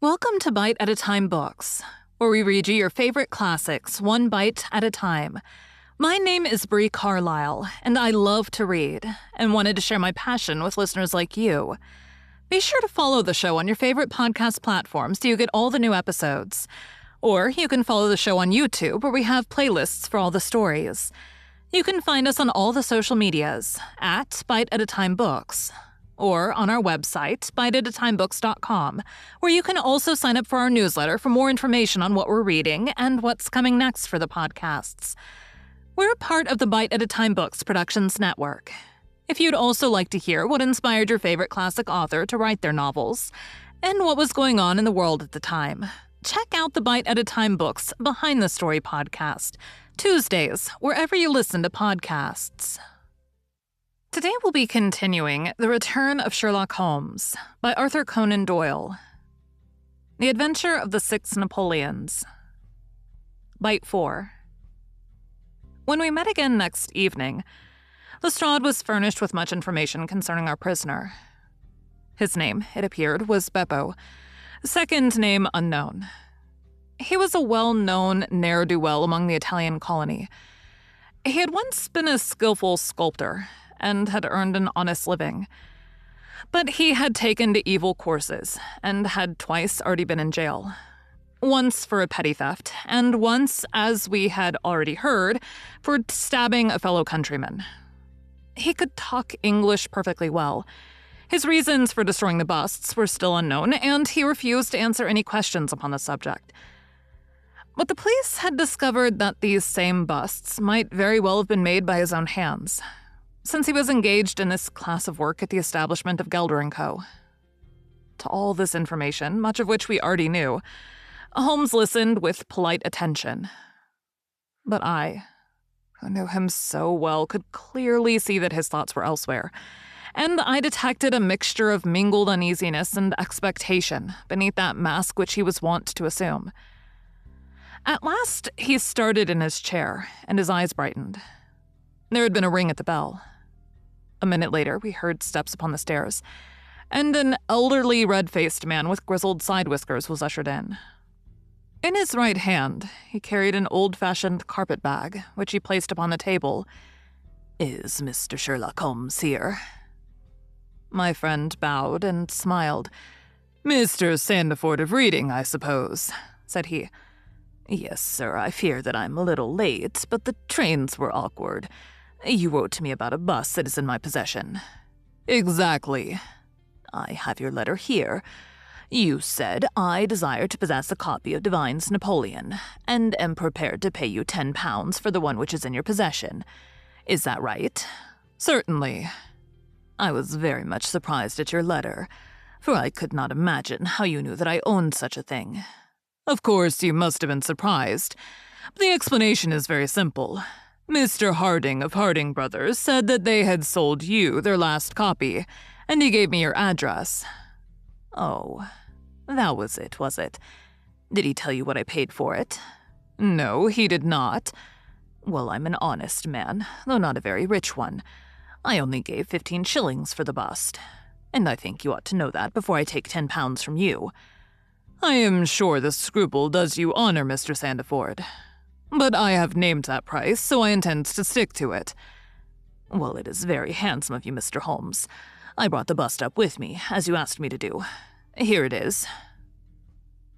Welcome to Bite at a Time Books, where we read you your favorite classics one bite at a time. My name is Bree Carlile, and I love to read, and wanted to share my passion with listeners like you. Be sure to follow the show on your favorite podcast platforms so you get all the new episodes. Or you can follow the show on YouTube, where we have playlists for all the stories. You can find us on all the social medias at Bite at a Time Books, or on our website, biteatatimebooks.com, where you can also sign up for our newsletter for more information on what we're reading and what's coming next for the podcasts. We're part of the Bite at a Time Books Productions Network. If you'd also like to hear what inspired your favorite classic author to write their novels, and what was going on in the world at the time, check out the Bite at a Time Books Behind the Story podcast, Tuesdays, wherever you listen to podcasts. Today we'll be continuing The Return of Sherlock Holmes by Arthur Conan Doyle. The Adventure of the Six Napoleons. Bite 4. When we met again next evening, Lestrade was furnished with much information concerning our prisoner. His name, it appeared, was Beppo, second name unknown. He was a well-known ne'er-do-well among the Italian colony. He had once been a skillful sculptor and had earned an honest living. But he had taken to evil courses and had twice already been in jail. Once for a petty theft, and once, as we had already heard, for stabbing a fellow countryman. He could talk English perfectly well. His reasons for destroying the busts were still unknown, and he refused to answer any questions upon the subject. But the police had discovered that these same busts might very well have been made by his own hands, since he was engaged in this class of work at the establishment of Gelder & Co. To all this information, much of which we already knew, Holmes listened with polite attention. But I, who knew him so well, could clearly see that his thoughts were elsewhere, and I detected a mixture of mingled uneasiness and expectation beneath that mask which he was wont to assume. At last, he started in his chair, and his eyes brightened. There had been a ring at the bell. A minute later, we heard steps upon the stairs, and an elderly, red-faced man with grizzled side whiskers was ushered in. In his right hand, he carried an old-fashioned carpet bag, which he placed upon the table. "Is Mr. Sherlock Holmes here?" My friend bowed and smiled. "Mr. Sandford of Reading, I suppose," said he. "Yes, sir, I fear that I'm a little late, but the trains were awkward. You wrote to me about a bust that is in my possession." "Exactly. I have your letter here. You said I desire to possess a copy of Devine's Napoleon, and am prepared to pay you £10 for the one which is in your possession. Is that right?" "Certainly." "I was very much surprised at your letter, for I could not imagine how you knew that I owned such a thing." "Of course you must have been surprised, but the explanation is very simple. Mr. Harding of Harding Brothers said that they had sold you their last copy, and he gave me your address." "Oh, that was it, was it? Did he tell you what I paid for it?" "No, he did not." "Well, I'm an honest man, though not a very rich one. I only gave 15 shillings for the bust, and I think you ought to know that before I take £10 from you." "I am sure the scruple does you honor, Mr. Sandford. But I have named that price, so I intend to stick to it." "Well, it is very handsome of you, Mr. Holmes. I brought the bust up with me, as you asked me to do. Here it is."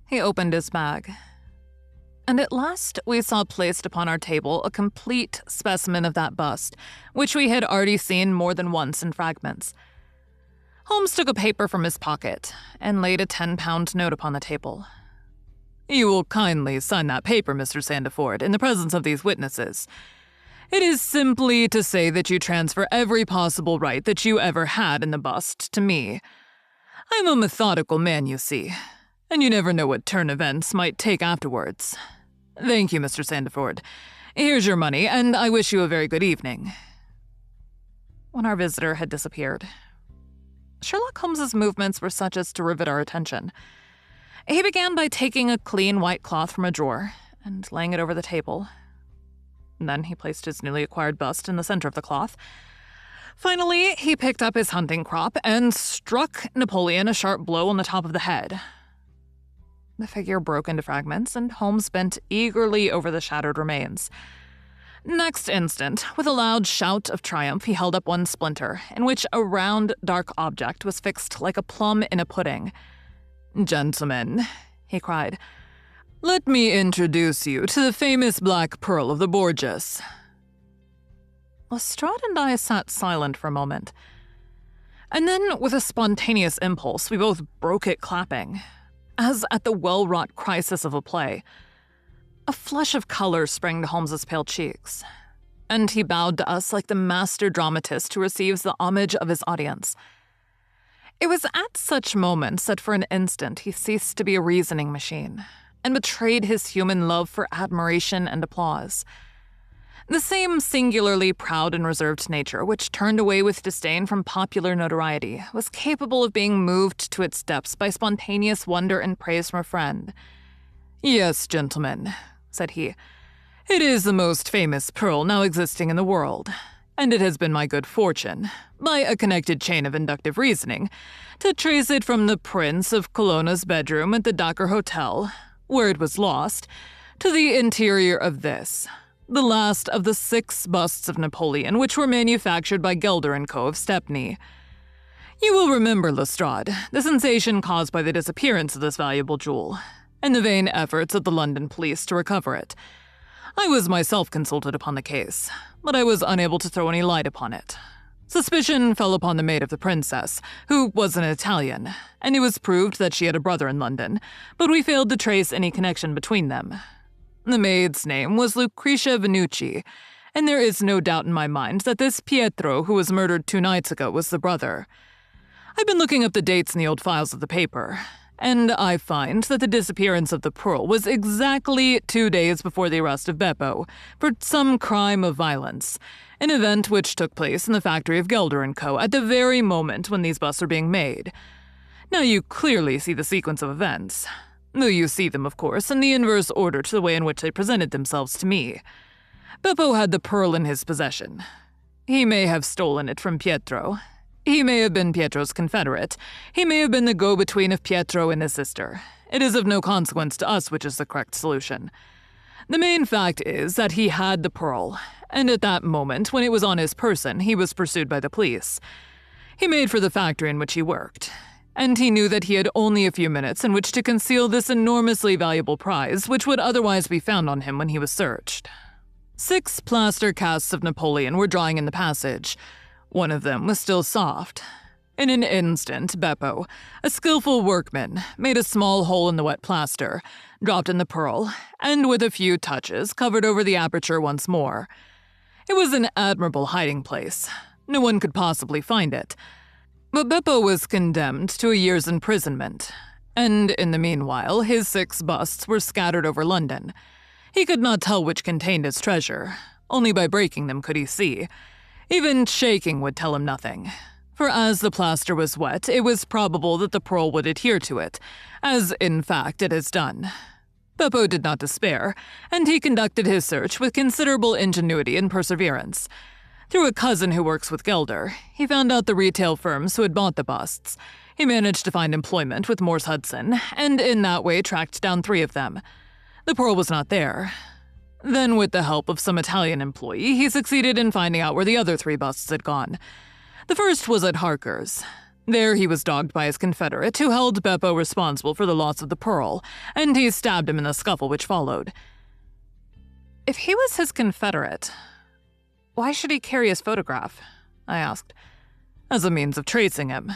He opened his bag, and at last we saw placed upon our table a complete specimen of that bust, which we had already seen more than once in fragments. Holmes took a paper from his pocket and laid a £10 note upon the table. "You will kindly sign that paper, Mr. Sandford, in the presence of these witnesses. It is simply to say that you transfer every possible right that you ever had in the bust to me. I'm a methodical man, you see, and you never know what turn events might take afterwards. Thank you, Mr. Sandford. Here's your money, and I wish you a very good evening." When our visitor had disappeared, Sherlock Holmes's movements were such as to rivet our attention. He began by taking a clean white cloth from a drawer and laying it over the table. Then he placed his newly acquired bust in the center of the cloth. Finally, he picked up his hunting crop and struck Napoleon a sharp blow on the top of the head. The figure broke into fragments, and Holmes bent eagerly over the shattered remains. Next instant, with a loud shout of triumph, he held up one splinter, in which a round, dark object was fixed like a plum in a pudding. "Gentlemen," he cried, "let me introduce you to the famous Black Pearl of the Borgias." Lestrade and I sat silent for a moment. And then, with a spontaneous impulse, we both broke it clapping. As at the well-wrought crisis of a play, a flush of color sprang to Holmes's pale cheeks, and he bowed to us like the master dramatist who receives the homage of his audience. It was at such moments that for an instant he ceased to be a reasoning machine and betrayed his human love for admiration and applause. The same singularly proud and reserved nature which turned away with disdain from popular notoriety was capable of being moved to its depths by spontaneous wonder and praise from a friend. "Yes, gentlemen," said he, "it is the most famous pearl now existing in the world, and it has been my good fortune, by a connected chain of inductive reasoning, to trace it from the Prince of Colonna's bedroom at the Docker Hotel, where it was lost, to the interior of this, the last of the 6 busts of Napoleon which were manufactured by Gelder & Co. of Stepney. You will remember, Lestrade, the sensation caused by the disappearance of this valuable jewel, and the vain efforts of the London police to recover it. I was myself consulted upon the case, but I was unable to throw any light upon it. Suspicion fell upon the maid of the princess, who was an Italian, and it was proved that she had a brother in London, but we failed to trace any connection between them. The maid's name was Lucretia Venucci, and there is no doubt in my mind that this Pietro who was murdered 2 nights ago was the brother. I've been looking up the dates in the old files of the paper, and I find that the disappearance of the pearl was exactly 2 days before the arrest of Beppo for some crime of violence, an event which took place in the factory of Gelder & Co. at the very moment when these busts are being made. Now you clearly see the sequence of events. Though you see them, of course, in the inverse order to the way in which they presented themselves to me. Beppo had the pearl in his possession. He may have stolen it from Pietro. He may have been Pietro's confederate. He may have been the go-between of Pietro and his sister. It is of no consequence to us which is the correct solution. The main fact is that he had the pearl, and at that moment, when it was on his person, he was pursued by the police. He made for the factory in which he worked, and he knew that he had only a few minutes in which to conceal this enormously valuable prize, which would otherwise be found on him when he was searched. 6 plaster casts of Napoleon were drying in the passage. One of them was still soft. In an instant, Beppo, a skillful workman, made a small hole in the wet plaster, dropped in the pearl, and with a few touches, covered over the aperture once more. It was an admirable hiding place. No one could possibly find it. But Beppo was condemned to a year's imprisonment, and in the meanwhile his 6 busts were scattered over London. He could not tell which contained his treasure. Only by breaking them could he see. Even shaking would tell him nothing. For as the plaster was wet, it was probable that the pearl would adhere to it, as in fact it has done. Beppo did not despair, and he conducted his search with considerable ingenuity and perseverance. Through a cousin who works with Gelder, he found out the retail firms who had bought the busts. He managed to find employment with Morse Hudson, and in that way tracked down 3 of them. The pearl was not there. Then, with the help of some Italian employee, he succeeded in finding out where the other 3 busts had gone. The first was at Harker's. There he was dogged by his confederate, who held Beppo responsible for the loss of the pearl, and he stabbed him in the scuffle which followed. If he was his confederate, why should he carry his photograph? I asked. As a means of tracing him.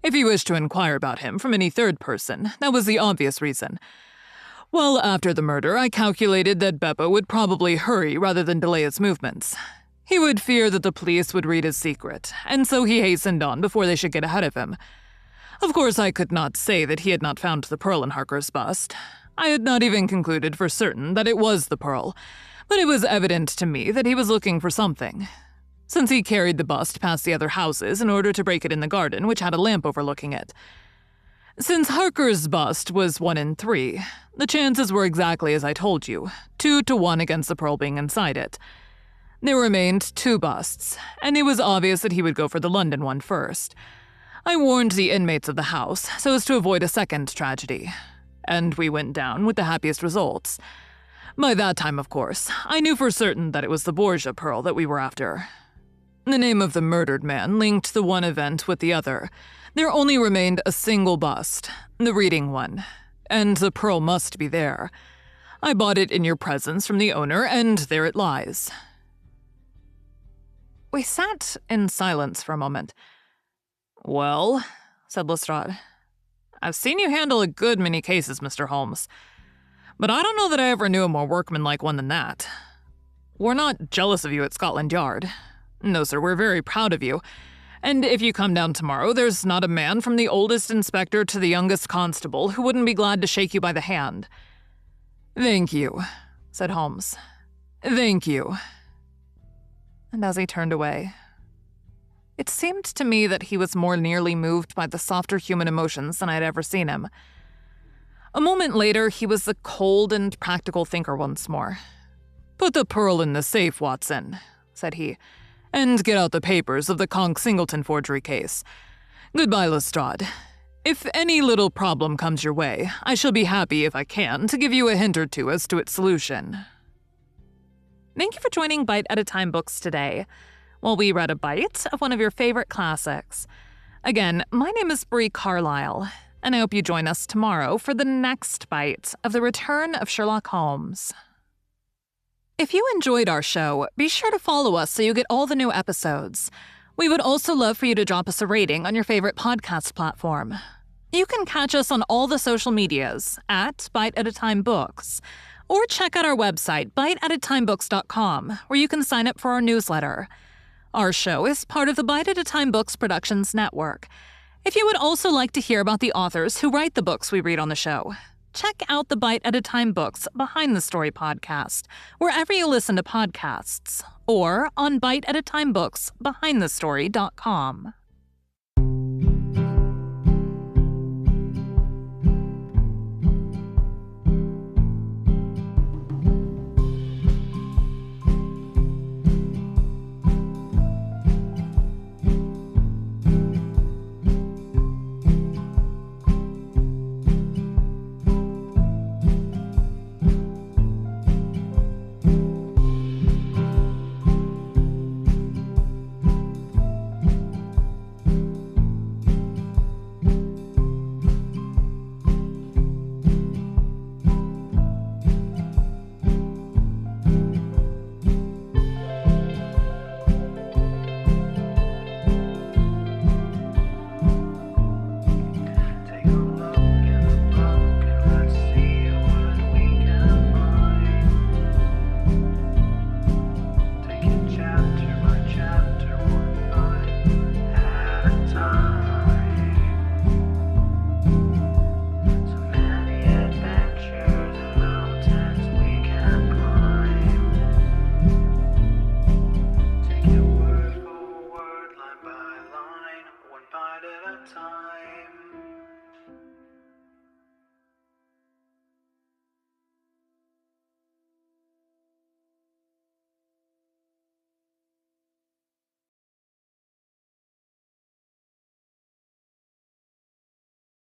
If he wished to inquire about him from any third person, that was the obvious reason. Well, after the murder, I calculated that Beppo would probably hurry rather than delay his movements. He would fear that the police would read his secret, and so he hastened on before they should get ahead of him. Of course, I could not say that he had not found the pearl in Harker's bust. I had not even concluded for certain that it was the pearl, but it was evident to me that he was looking for something, since he carried the bust past the other houses in order to break it in the garden, which had a lamp overlooking it. Since Harker's bust was 1 in 3, the chances were exactly as I told you, 2 to 1 against the pearl being inside it. There remained 2 busts, and it was obvious that he would go for the London one first. I warned the inmates of the house so as to avoid a second tragedy. and we went down with the happiest results. By that time, of course, I knew for certain that it was the Borgia pearl that we were after. The name of the murdered man linked the one event with the other. There only remained a single bust, the reading one, and the pearl must be there. I bought it in your presence from the owner, and there it lies." We sat in silence for a moment. "Well," said Lestrade, "I've seen you handle a good many cases, Mr. Holmes. But I don't know that I ever knew a more workmanlike one than that. We're not jealous of you at Scotland Yard. No, sir, we're very proud of you. And if you come down tomorrow, there's not a man from the oldest inspector to the youngest constable who wouldn't be glad to shake you by the hand." "Thank you," said Holmes. "Thank you." And as he turned away, it seemed to me that he was more nearly moved by the softer human emotions than I had ever seen him. A moment later, he was the cold and practical thinker once more. "Put the pearl in the safe, Watson," said he, "and get out the papers of the Conk-Singleton forgery case. Goodbye, Lestrade. If any little problem comes your way, I shall be happy, if I can, to give you a hint or two as to its solution." Thank you for joining Bite at a Time Books today, while we read a bite of one of your favorite classics. Again, my name is Bree Carlile, and I hope you join us tomorrow for the next bite of The Return of Sherlock Holmes. If you enjoyed our show, be sure to follow us so you get all the new episodes. We would also love for you to drop us a rating on your favorite podcast platform. You can catch us on all the social medias at Bite at a Time Books, or check out our website, biteatatimebooks.com, where you can sign up for our newsletter. Our show is part of the Bite at a Time Books Productions Network. If you would also like to hear about the authors who write the books we read on the show, check out the Bite at a Time Books Behind the Story podcast, wherever you listen to podcasts, or on biteatatimebooksbehindthestory.com.